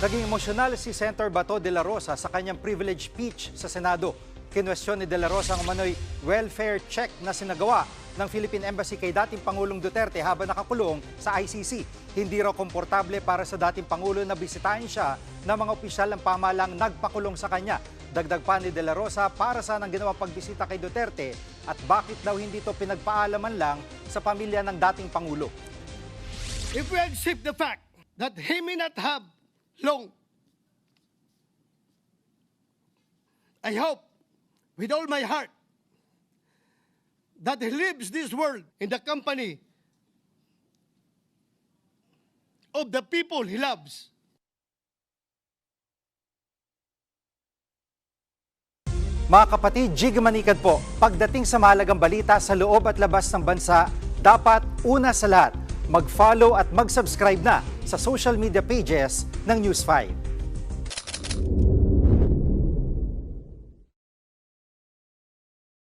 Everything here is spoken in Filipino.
Naging emosyonal si Senator Bato de la Rosa sa kanyang privilege speech sa Senado. Kinwestiyon ni de la Rosa ang umano'y welfare check na sinagawa ng Philippine Embassy kay dating Pangulong Duterte habang nakakulong sa ICC. Hindi raw komportable para sa dating Pangulo na bisitahin siya ng mga opisyal ng pamahalang nagpakulong sa kanya. Dagdag pa ni de la Rosa para saan ang ginawa pagbisita kay Duterte at bakit daw hindi ito pinagpaalaman lang sa pamilya ng dating Pangulo. If we accept the fact that he may not have long, I hope with all my heart that he leaves this world in the company of the people he loves. Mga kapatid, Jig Manikad po, pagdating sa mahalagang balita sa loob at labas ng bansa, dapat una sa lahat, mag-follow at mag-subscribe na sa social media pages ng News 5.